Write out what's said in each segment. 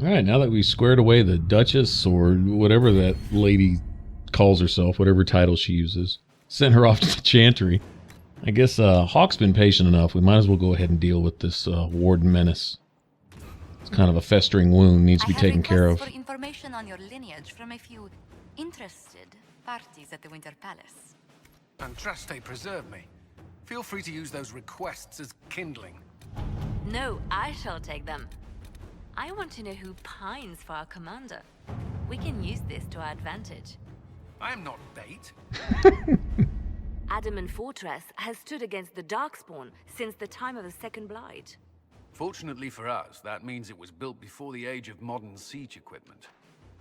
Alright, now that we squared away the Duchess, or whatever that lady calls herself, whatever title she uses, sent her off to the Chantry. I guess Hawk's been patient enough. We might as well go ahead and deal with this Warden menace. It's kind of a festering wound, needs to be taken care of. For information on your lineage from a few interested parties at the Winter Palace. Andraste preserve me. Feel free to use those requests as kindling. No, I shall take them. I want to know who pines for our commander. We can use this to our advantage. I am not bait. Adamant Fortress has stood against the Darkspawn since the time of the Second Blight. Fortunately for us, that means it was built before the age of modern siege equipment.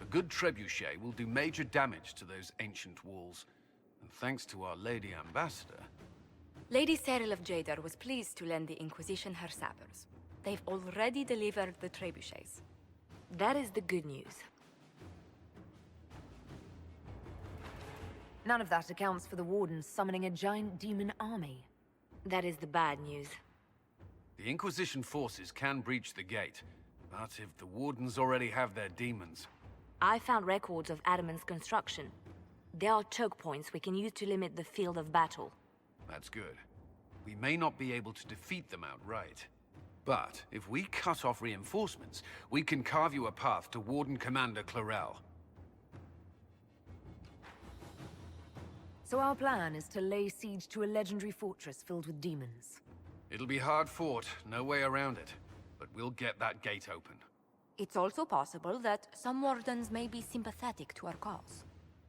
A good trebuchet will do major damage to those ancient walls. And thanks to our Lady Ambassador... Lady Cyril of Jadar was pleased to lend the Inquisition her sabers. They've already delivered the trebuchets. That is the good news. None of that accounts for the Wardens summoning a giant demon army. That is the bad news. The Inquisition forces can breach the gate, but if the Wardens already have their demons... I found records of Adamant's construction. There are choke points we can use to limit the field of battle. That's good. We may not be able to defeat them outright. But if we cut off reinforcements, we can carve you a path to Warden Commander Clarel. So our plan is to lay siege to a legendary fortress filled with demons. It'll be hard fought, no way around it. But we'll get that gate open. It's also possible that some Wardens may be sympathetic to our cause.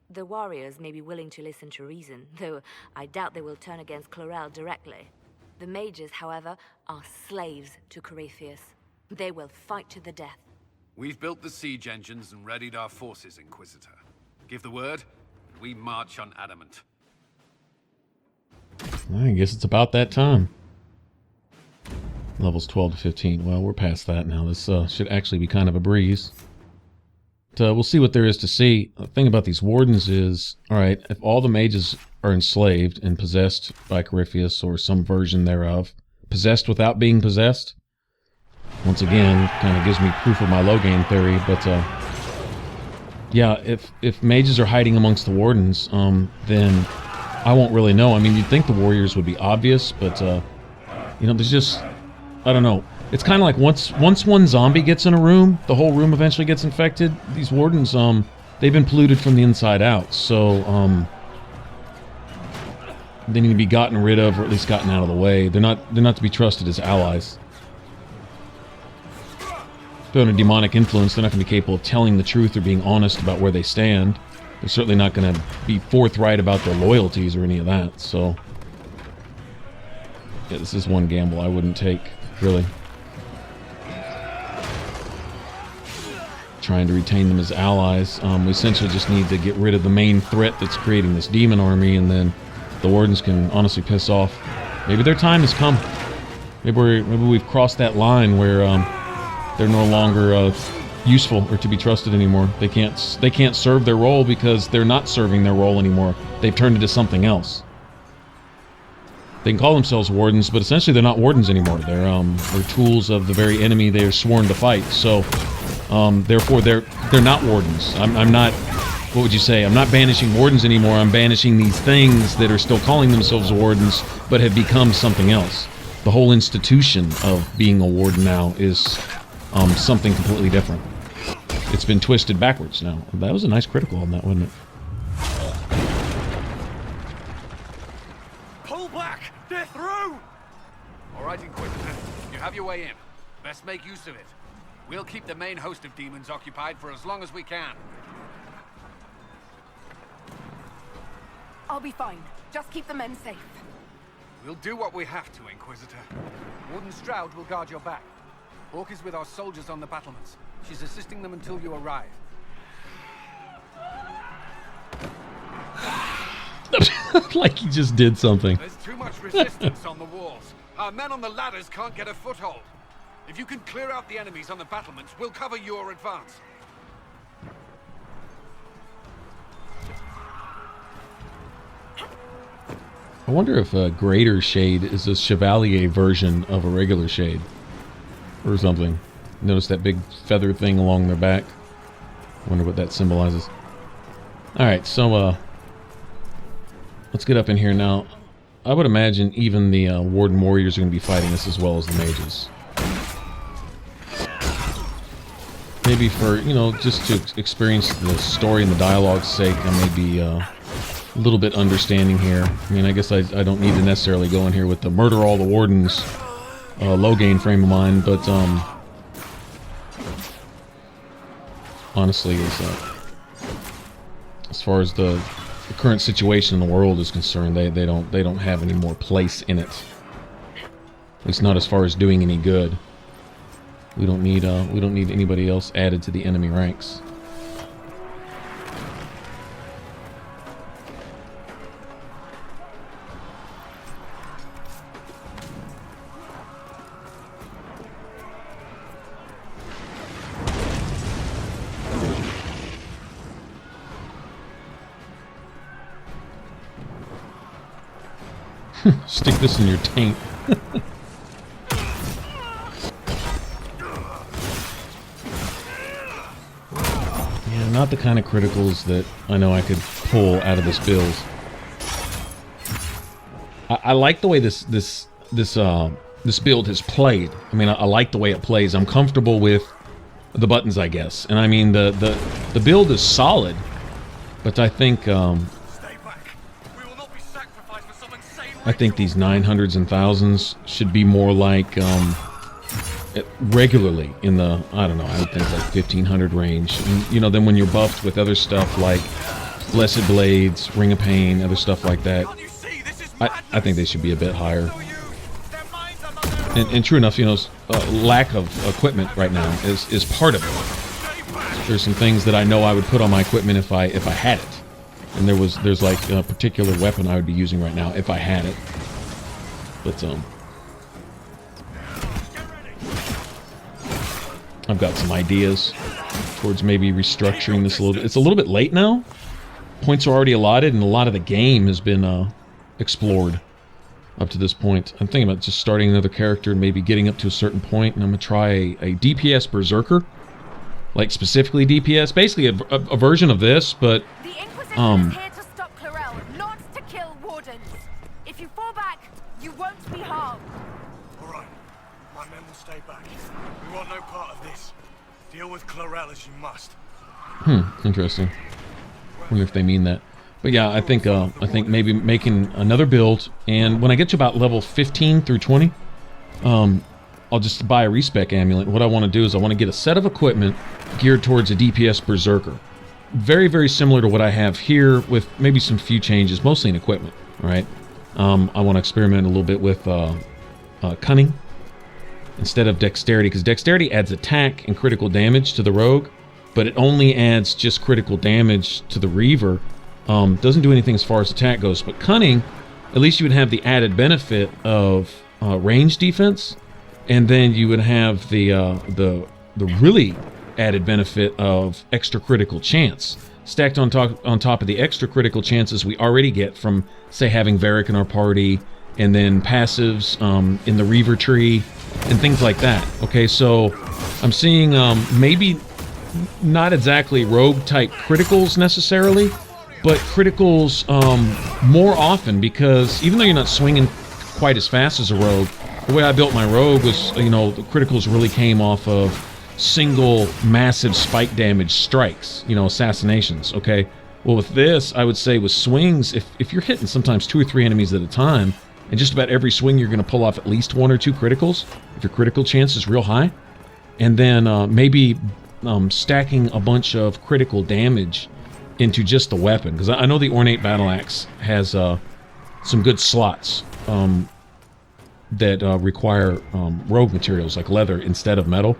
The warriors may be willing to listen to reason, though I doubt they will turn against Clarel directly. The mages, however, are slaves to Corypheus. They will fight to the death. We've built the siege engines and readied our forces, Inquisitor. Give the word, and we march on Adamant. I guess it's about that time. Levels 12 to 15. Well, we're past that now. This should actually be kind of a breeze. But, we'll see what there is to see. The thing about these Wardens is, alright, if all the mages are enslaved and possessed by Corypheus or some version thereof, possessed without being possessed, once again, kind of gives me proof of my low game theory, but yeah, if mages are hiding amongst the Wardens, then I won't really know. I mean, you'd think the warriors would be obvious, but you know, there's just, I don't know. It's kind of like once one zombie gets in a room, the whole room eventually gets infected. These Wardens, they've been polluted from the inside out, so they need to be gotten rid of, or at least gotten out of the way. They're not to be trusted as allies. If they're under demonic influence, they're not going to be capable of telling the truth or being honest about where they stand. They're certainly not going to be forthright about their loyalties or any of that, so... yeah, this is one gamble I wouldn't take, really. Trying to retain them as allies. We essentially just need to get rid of the main threat that's creating this demon army, and then the Wardens can honestly piss off. Maybe their time has come. Maybe we've crossed that line where they're no longer useful or to be trusted anymore. They can't serve their role because they're not serving their role anymore. They've turned into something else. They can call themselves Wardens, but essentially they're not Wardens anymore. They're tools of the very enemy they are sworn to fight. So, therefore, they're not Wardens. I'm not. What would you say? I'm not banishing Wardens anymore. I'm banishing these things that are still calling themselves Wardens, but have become something else. The whole institution of being a Warden now is something completely different. It's been twisted backwards now. That was a nice critical on that, wasn't it? Pull back! They're through! Alright, Inquisitor. You have your way in. Best make use of it. We'll keep the main host of demons occupied for as long as we can. I'll be fine. Just keep the men safe. We'll do what we have to, Inquisitor. Warden Stroud will guard your back. Hawk is with our soldiers on the battlements. She's assisting them until you arrive. Like he just did something. There's too much resistance on the walls. Our men on the ladders can't get a foothold. If you can clear out the enemies on the battlements, we'll cover your advance. I wonder if a greater shade is a chevalier version of a regular shade. Or something. Notice that big feather thing along their back. Wonder what that symbolizes. Alright, so let's get up in here now. I would imagine even the Warden Warriors are going to be fighting this as well as the mages. Maybe for, you know, just to experience the story and the dialogue's sake, I may be a little bit understanding here. I mean, I guess I don't need to necessarily go in here with the murder all the Wardens low gain frame of mind, but honestly, as far as the current situation in the world is concerned, they don't have any more place in it. At least not as far as doing any good. We don't need anybody else added to the enemy ranks. Stick this in your taint. Yeah, not the kind of criticals that I know I could pull out of this build. I like the way this build has played. I mean, I like the way it plays. I'm comfortable with the buttons, I guess. And I mean, the build is solid, but I think I think these 900s and 1000s should be more like regularly in the, I don't know, I would think like 1500 range. And, you know, then when you're buffed with other stuff like Blessed Blades, Ring of Pain, other stuff like that, I think they should be a bit higher. And true enough, you know, lack of equipment right now is part of it. There's some things that I know I would put on my equipment if I had it. And there's like a particular weapon I would be using right now if I had it. But I've got some ideas towards maybe restructuring this a little bit. It's a little bit late now. Points are already allotted, and a lot of the game has been explored up to this point. I'm thinking about just starting another character and maybe getting up to a certain point, and I'm gonna try a DPS berserker, like specifically DPS, basically a version of this, but Is here to stop Clarel, not to kill Wardens. If you fall back, you won't be harmed. All right, my men will stay back. We want no part of this. Deal with Clarel as you must. Interesting. Wonder if they mean that. But yeah, I think maybe making another build, and when I get to about level 15 through 20, I'll just buy a respec amulet. What I want to do is I want to get a set of equipment geared towards a DPS berserker. Very, very similar to what I have here, with maybe some few changes, mostly in equipment, right? I want to experiment a little bit with cunning instead of dexterity, because dexterity adds attack and critical damage to the rogue, but it only adds just critical damage to the reaver. Doesn't do anything as far as attack goes. But cunning, at least you would have the added benefit of range defense, and then you would have the really added benefit of extra critical chance stacked on top of the extra critical chances we already get from, say, having Varric in our party, and then passives in the Reaver tree and things like that. Okay, so I'm seeing maybe not exactly rogue type criticals necessarily, but criticals more often, because even though you're not swinging quite as fast as a rogue, the way I built my rogue was, you know, the criticals really came off of single massive spike damage strikes, you know, assassinations. Okay, well, with this, I would say with swings, if you're hitting sometimes 2 or 3 enemies at a time, and just about every swing you're going to pull off at least 1 or 2 criticals, if your critical chance is real high, and then maybe stacking a bunch of critical damage into just the weapon, because I know the Ornate Battle Axe has some good slots that require rogue materials like leather instead of metal,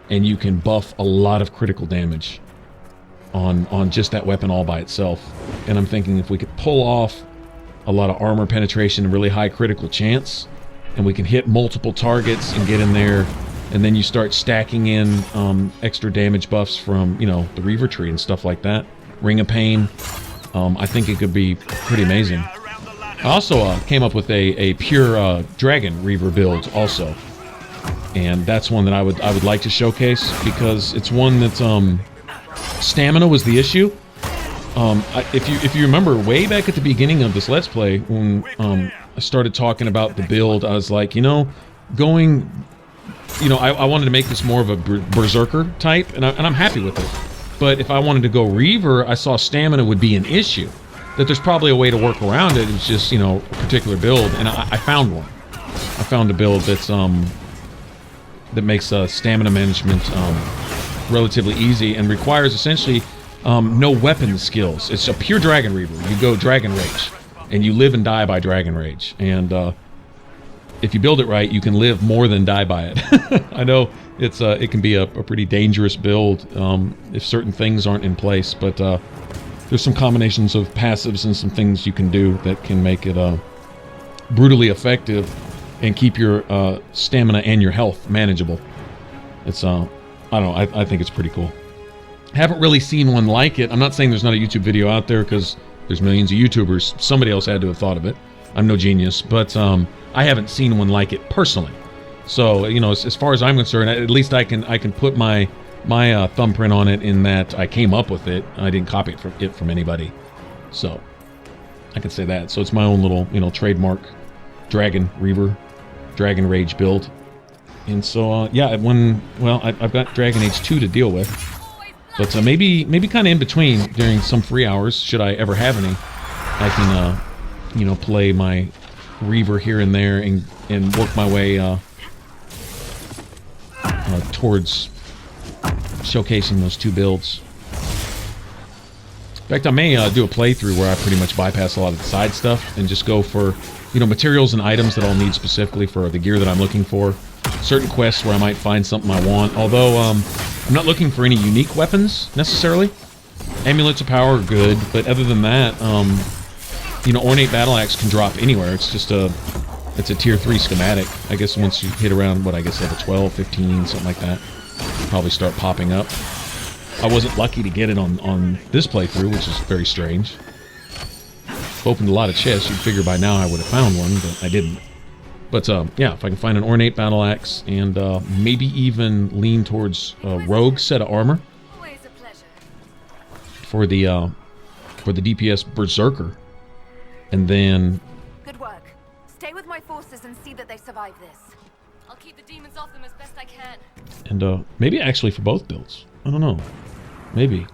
and you can buff a lot of critical damage on just that weapon all by itself. And I'm thinking if we could pull off a lot of armor penetration and really high critical chance, and we can hit multiple targets and get in there, and then you start stacking in extra damage buffs from, you know, the Reaver tree and stuff like that, Ring of Pain, I think it could be pretty amazing. I also came up with a pure Dragon Reaver build also. and that's one that I would like to showcase because it's one that's stamina was the issue. If you remember way back at the beginning of this Let's Play when I started talking about the build, I was like, going, I wanted to make this more of a berserker type, and I'm happy with it. But if I wanted to go Reaver, I saw stamina would be an issue. That there's probably a way to work around it. It's just, a particular build, and I found one. I found a build that's that makes stamina management relatively easy and requires essentially no weapon skills. It's a pure Dragon Reaver. You go Dragon Rage, and you live and die by Dragon Rage. And if you build it right, you can live more than die by it. I know it can be a pretty dangerous build if certain things aren't in place, but there's some combinations of passives and some things you can do that can make it brutally effective and keep your stamina and your health manageable. It's I don't know, I think it's pretty cool. Haven't really seen one like it. I'm not saying there's not a YouTube video out there, because there's millions of YouTubers. Somebody else had to have thought of it. I'm no genius, but I haven't seen one like it personally. So, as far as I'm concerned, at least I can put my thumbprint on it in that I came up with it. I didn't copy it from anybody. So, I can say that. So it's my own little, trademark Dragon Reaver, Dragon Rage build. And so, yeah, I've got Dragon Age 2 to deal with. But maybe kind of in between, during some free hours, should I ever have any, I can, play my Reaver here and there and work my way towards showcasing those two builds. In fact, I may do a playthrough where I pretty much bypass a lot of the side stuff and just go for, materials and items that I'll need specifically for the gear that I'm looking for. Certain quests where I might find something I want, although I'm not looking for any unique weapons necessarily. Amulets of power are good, but other than that, ornate battle axe can drop anywhere. It's just it's a tier 3 schematic. I guess once you hit around level 12, 15, something like that, probably start popping up. I wasn't lucky to get it on this playthrough, which is very strange. Opened a lot of chests. You'd figure by now I would have found one, but I didn't. But yeah, if I can find an ornate battle axe and maybe even lean towards a rogue set of armor for the DPS berserker, and then Good work. Stay with my forces and see that they survive this. I'll keep the demons off them as best I can. and maybe actually for both builds. I don't know. Maybe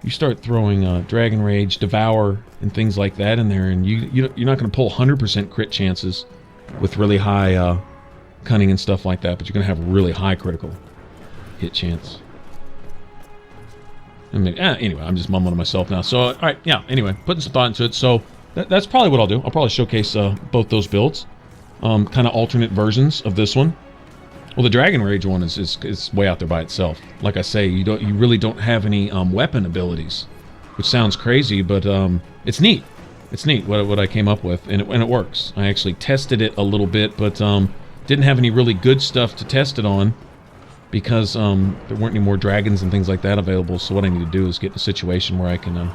you start throwing Dragon Rage, Devour, and things like that in there, and you're not going to pull 100% crit chances with really high cunning and stuff like that, but you're going to have really high critical hit chance. And maybe, anyway, I'm just mumbling to myself now. So, all right, yeah. Anyway, putting some thought into it. So that's probably what I'll do. I'll probably showcase both those builds, kind of alternate versions of this one. Well, the Dragon Rage one is way out there by itself. Like I say, you really don't have any weapon abilities, which sounds crazy, but it's neat. It's neat what I came up with, and it works. I actually tested it a little bit, but didn't have any really good stuff to test it on because there weren't any more dragons and things like that available. So what I need to do is get in a situation where I can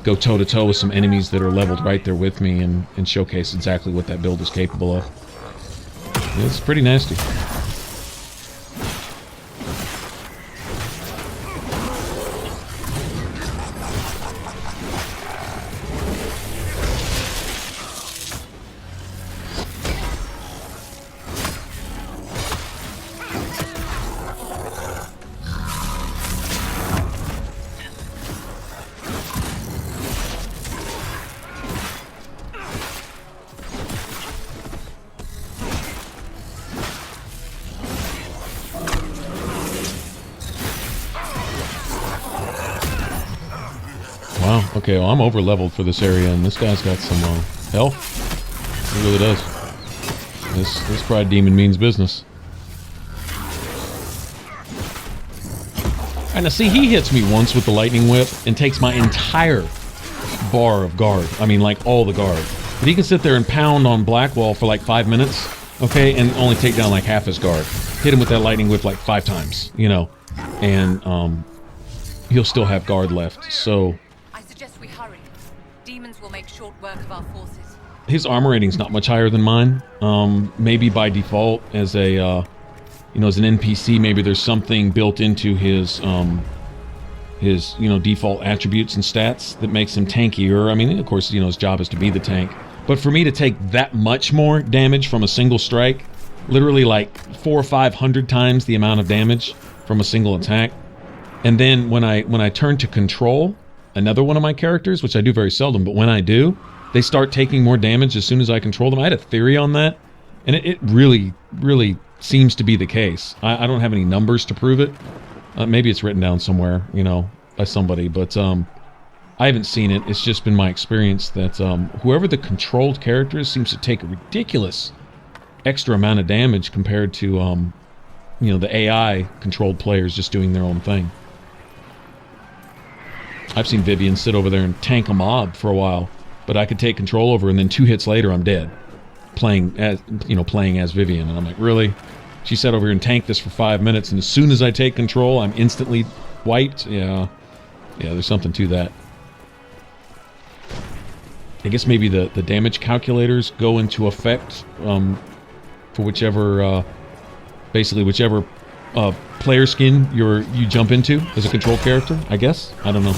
go toe-to-toe with some enemies that are leveled right there with me and showcase exactly what that build is capable of. It's pretty nasty. Wow, okay, well, I'm over-leveled for this area, and this guy's got some health. He really does. This Pride Demon means business. And now, see, he hits me once with the Lightning Whip and takes my entire bar of guard. I mean, like, all the guard. But he can sit there and pound on Blackwall for like 5 minutes, okay, and only take down like half his guard. Hit him with that Lightning Whip like 5 times, you know, and he'll still have guard left, so... I suggest we hurry. Demons will make short work of our forces. His armor rating's not much higher than mine. Maybe by default as a you know, as an NPC, maybe there's something built into his you know, default attributes and stats that makes him tankier. I mean, of course, you know, his job is to be the tank. But for me to take that much more damage from a single strike, literally like 400 or 500 times the amount of damage from a single attack, and then when I turn to control another one of my characters, which I do very seldom, but when I do, they start taking more damage as soon as I control them. I had a theory on that, and it really, really seems to be the case. I don't have any numbers to prove it. Maybe it's written down somewhere, you know, by somebody, but I haven't seen it. It's just been my experience that whoever the controlled character is seems to take a ridiculous extra amount of damage compared to, you know, the AI controlled players just doing their own thing. I've seen Vivian sit over there and tank a mob for a while, but I could take control over, and then 2 hits later I'm dead, playing as Vivian, and I'm like, really? She sat over here and tanked this for 5 minutes, and as soon as I take control, I'm instantly wiped? Yeah, there's something to that. I guess maybe the damage calculators go into effect for whichever, basically whichever player skin you jump into as a control character, I guess? I don't know.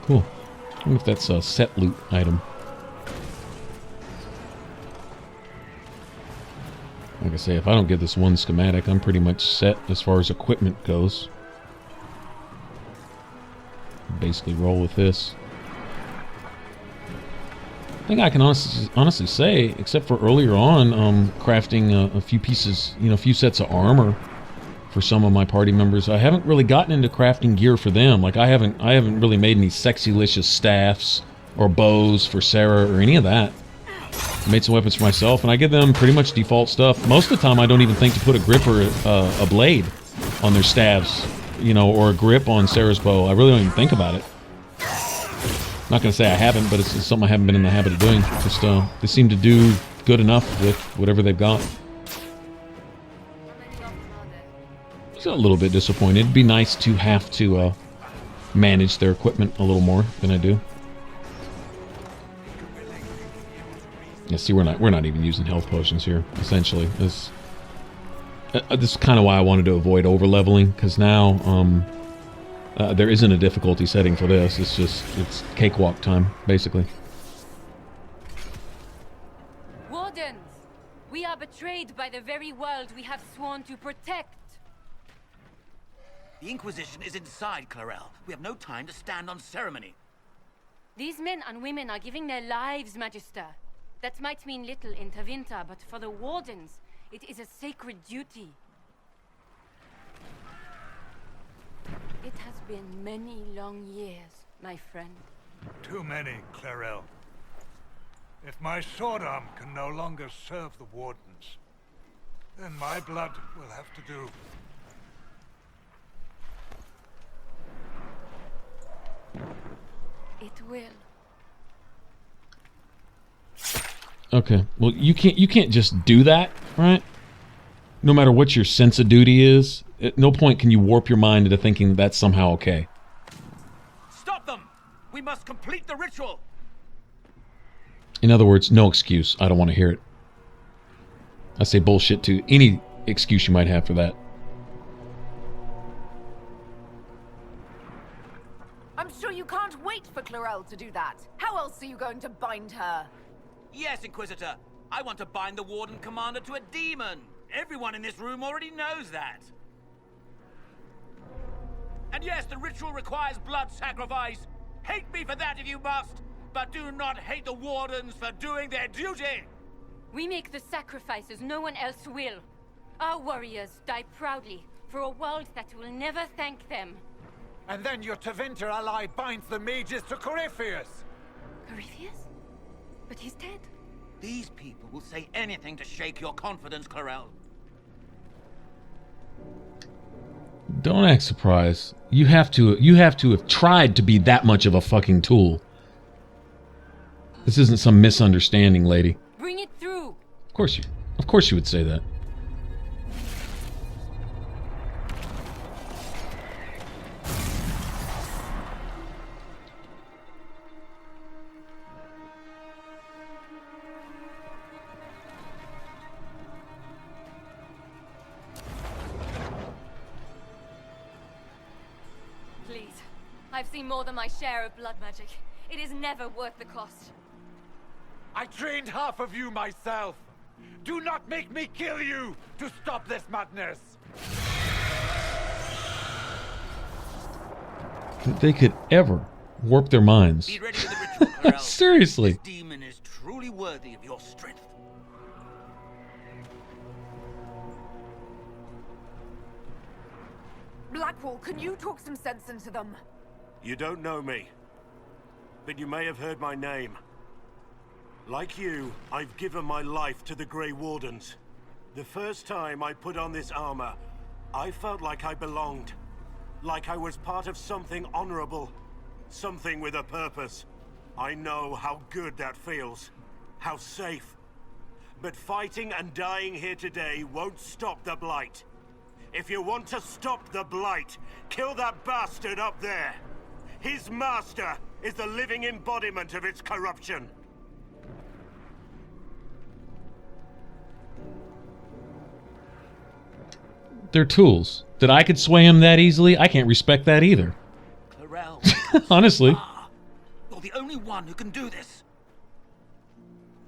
Cool. I wonder if that's a set loot item. Like I say, if I don't get this one schematic, I'm pretty much set as far as equipment goes. Basically roll with this. I think I can honestly say, except for earlier on, crafting a few pieces, you know, a few sets of armor for some of my party members. I haven't really gotten into crafting gear for them. Like I haven't really made any sexy-licious staffs or bows for Sarah or any of that. I made some weapons for myself, and I give them pretty much default stuff. Most of the time, I don't even think to put a grip or a blade on their staves, you know, or a grip on Sarah's bow. I really don't even think about it. Not gonna say I haven't, but it's something I haven't been in the habit of doing. Just they seem to do good enough with whatever they've got. It's a little bit disappointed. It'd be nice to have to manage their equipment a little more than I do. Yeah, see, we're not even using health potions here. Essentially, this is kind of why I wanted to avoid over leveling, because now there isn't a difficulty setting for this. It's cakewalk time, basically. Wardens, we are betrayed by the very world we have sworn to protect. The Inquisition is inside, Clarel. We have no time to stand on ceremony. These men and women are giving their lives, Magister. That might mean little in Tavinta, but for the Wardens, it is a sacred duty. It has been many long years, my friend. Too many, Clarel. If my sword arm can no longer serve the Wardens, then my blood will have to do. It will. Okay, well, you can't just do that, right? No matter what your sense of duty is, at no point can you warp your mind into thinking that's somehow okay. Stop them! We must complete the ritual! In other words, no excuse. I don't want to hear it. I say bullshit to any excuse you might have for that. I'm sure you can't wait for Clarel to do that. How else are you going to bind her? Yes, Inquisitor. I want to bind the Warden Commander to a demon. Everyone in this room already knows that. And yes, the ritual requires blood sacrifice. Hate me for that if you must, but do not hate the Wardens for doing their duty. We make the sacrifices no one else will. Our warriors die proudly for a world that will never thank them. And then your Tavinta ally binds the mages to Corypheus. Corypheus? But he's dead. These people will say anything to shake your confidence, Clarel. Don't act surprised. You have to have tried to be that much of a fucking tool. This isn't some misunderstanding, lady. Bring it through. Of course you would say that. Please. I've seen more than my share of blood magic. It is never worth the cost. I trained half of you myself. Do not make me kill you to stop this madness. That they could ever warp their minds. Be ready for the ritual, Corel. Seriously. This demon is truly worthy of your strength. Blackwall, can you talk some sense into them? You don't know me, but you may have heard my name. Like you, I've given my life to the Grey Wardens. The first time I put on this armor, I felt like I belonged. Like I was part of something honorable. Something with a purpose. I know how good that feels. How safe. But fighting and dying here today won't stop the Blight. If you want to stop the Blight, kill that bastard up there. His master is the living embodiment of its corruption. They're tools. That I could sway him that easily, I can't respect that either. Corel. Honestly. You're the only one who can do this.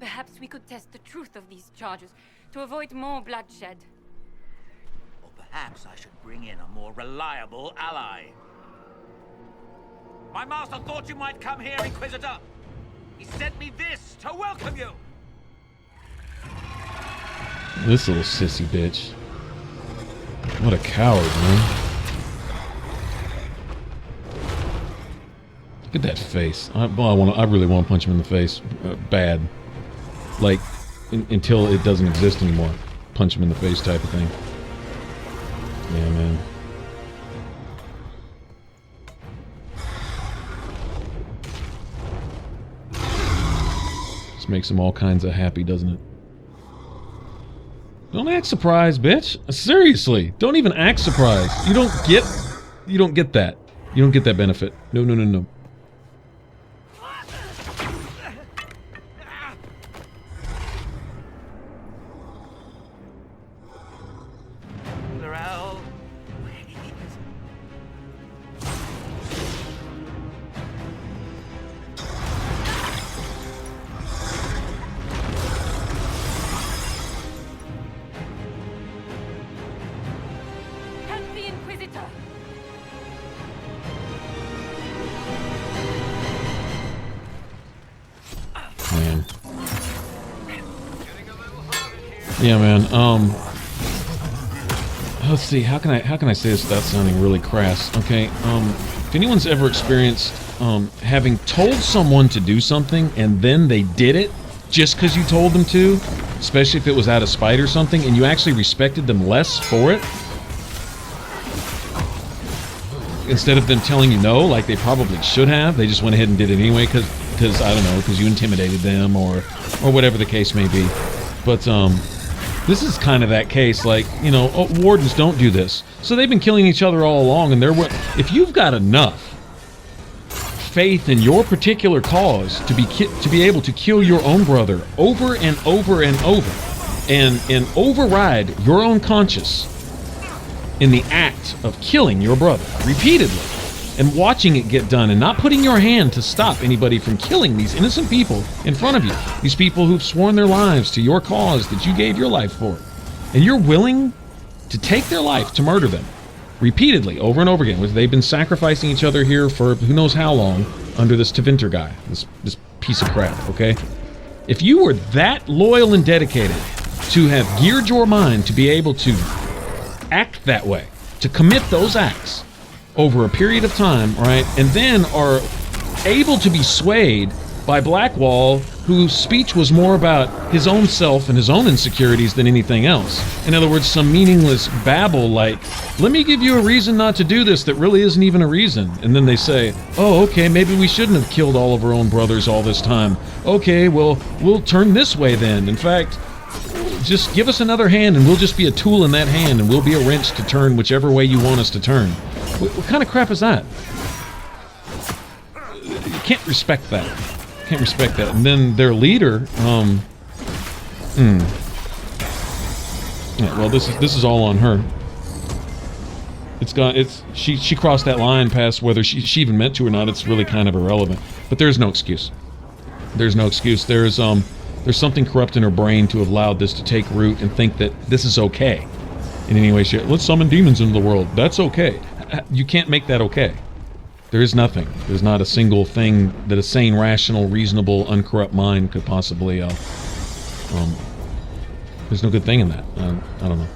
Perhaps we could test the truth of these charges to avoid more bloodshed. Or perhaps I should bring in a more reliable ally. My master thought you might come here, Inquisitor. He sent me this to welcome you. This little sissy bitch. What a coward, man. Look at that face. I really want to punch him in the face. Bad. Like, until it doesn't exist anymore. Punch him in the face type of thing. Yeah, man. This makes him all kinds of happy, doesn't it? Don't act surprised, bitch. Seriously, don't even act surprised. You don't get that. You don't get that benefit. No, no, no, no. Corel, wait. Help the Inquisitor! Man. Yeah, man. Let's see. How can I say this without sounding really crass? Okay. If anyone's ever experienced having told someone to do something and then they did it just because you told them to, especially if it was out of spite or something, and you actually respected them less for it, instead of them telling you no, like they probably should have, they just went ahead and did it anyway because I don't know, because you intimidated them or whatever the case may be. But this is kind of that case, like, you know, wardens don't do this, so they've been killing each other all along, and if you've got enough faith in your particular cause to be able to kill your own brother over and over and over, and override your own conscience in the act of killing your brother repeatedly, and watching it get done, and not putting your hand to stop anybody from killing these innocent people in front of you, these people who've sworn their lives to your cause that you gave your life for, and you're willing to take their life to murder them repeatedly, over and over again, which they've been sacrificing each other here for who knows how long under this Tevinter guy, this piece of crap, okay? If you were that loyal and dedicated to have geared your mind to be able to act that way, to commit those acts over a period of time, right, and then are able to be swayed by Blackwall, whose speech was more about his own self and his own insecurities than anything else. In other words, some meaningless babble like, let me give you a reason not to do this that really isn't even a reason. And then they say, oh, okay, maybe we shouldn't have killed all of our own brothers all this time. Okay, well, we'll turn this way then. In fact, just give us another hand and we'll just be a tool in that hand and we'll be a wrench to turn whichever way you want us to turn. What kind of crap is that? You can't respect that. Can't respect that. And then their leader, yeah, well, this is all on her. She crossed that line past whether she even meant to or not. It's really kind of irrelevant. But there's no excuse. There's no excuse. There's something corrupt in her brain to have allowed this to take root and think that this is okay in any way. Let's summon demons into the world. That's okay. You can't make that okay. There is nothing. There's not a single thing that a sane, rational, reasonable, uncorrupt mind could possibly, there's no good thing in that. I don't know.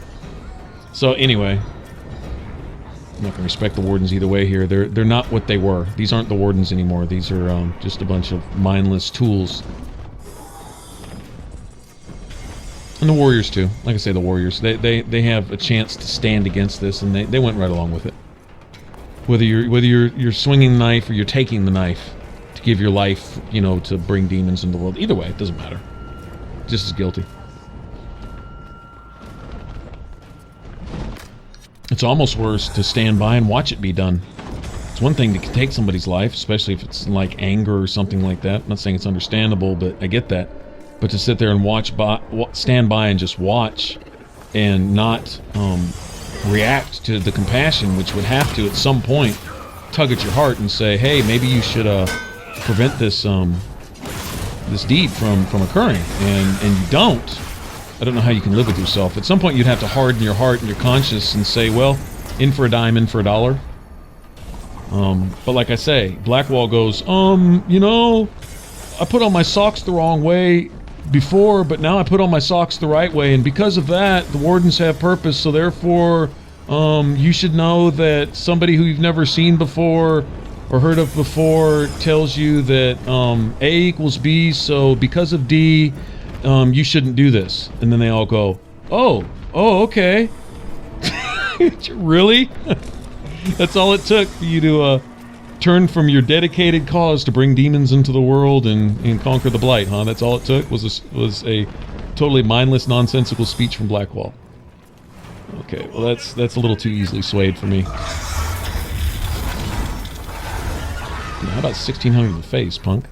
So anyway, I'm not going to respect the Wardens either way here. They're not what they were. These aren't the Wardens anymore. These are just a bunch of mindless tools. And the Warriors too. Like I say, the Warriors. They have a chance to stand against this, and they went right along with it. Whether you're swinging the knife or you're taking the knife to give your life, you know, to bring demons into the world. Either way, it doesn't matter. Just as guilty. It's almost worse to stand by and watch it be done. It's one thing to take somebody's life, especially if it's like anger or something like that. I'm not saying it's understandable, but I get that. But to sit there and stand by and just watch and not react to the compassion, which would have to at some point tug at your heart and say, hey, maybe you should prevent this this deed from occurring, and you don't. I don't know how you can live with yourself. At some point you'd have to harden your heart and your conscience and say, well, in for a dime, in for a dollar. But like I say, Blackwall goes, you know, I put on my socks the wrong way before, but now I put on my socks the right way, and because of that, the Wardens have purpose, so therefore, you should know that somebody who you've never seen before or heard of before tells you that A equals B, so because of D, you shouldn't do this. And then they all go, oh, okay. Really? That's all it took for you to turn from your dedicated cause to bring demons into the world and conquer the Blight, huh? That's all it took was a totally mindless, nonsensical speech from Blackwall. Okay, well that's a little too easily swayed for me. How about 1600 in the face, punk?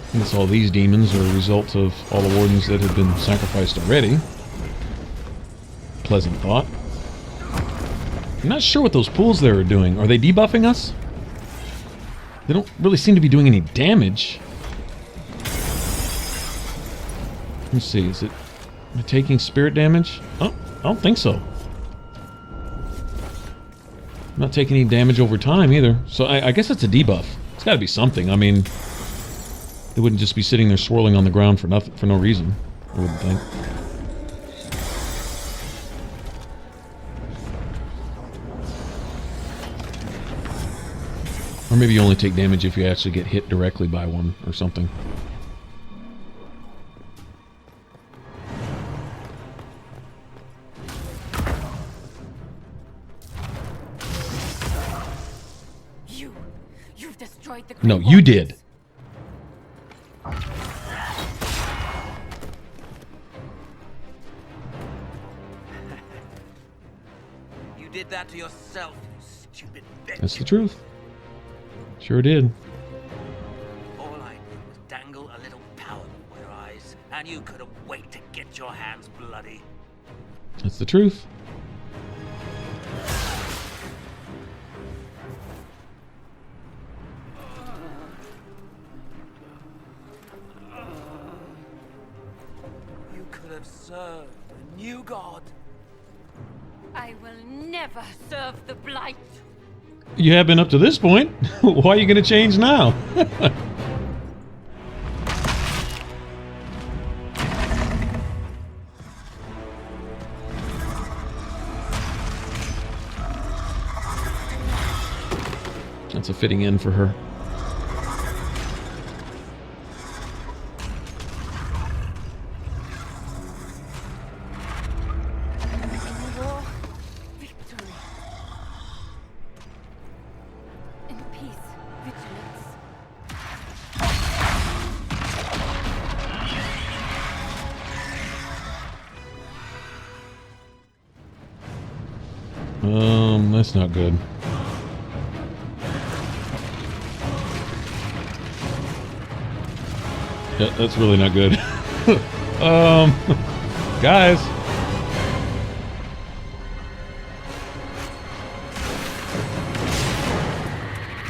I guess all these demons are a result of all the Wardens that have been sacrificed already. Pleasant thought. I'm not sure what those pools there are doing. Are they debuffing us? They don't really seem to be doing any damage. Let's see, is it taking spirit damage? Oh, I don't think so. I'm not taking any damage over time either. So I guess it's a debuff. It's got to be something. I mean, they wouldn't just be sitting there swirling on the ground for nothing, for no reason, I wouldn't think. Or maybe you only take damage if you actually get hit directly by one or something. You've destroyed the No, you did. You did that to yourself, you stupid bitch. That's the truth. Sure did. All I did was dangle a little power before your eyes, and you couldn't wait to get your hands bloody. That's the truth. You could have served the new god. I will never serve the Blight. You have been up to this point. Why are you going to change now? That's a fitting end for her. War, victory. In peace, vigilance. That's not good. Yeah, that's really not good. Guys.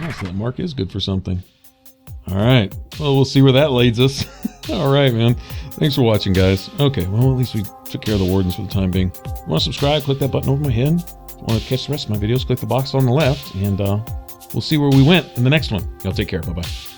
Nice, that mark is good for something. Alright, well, we'll see where that leads us. Alright, man. Thanks for watching, guys. Okay, well, at least we took care of the Wardens for the time being. If you want to subscribe, click that button over my head. If you want to catch the rest of my videos, click the box on the left, and we'll see where we went in the next one. Y'all take care. Bye-bye.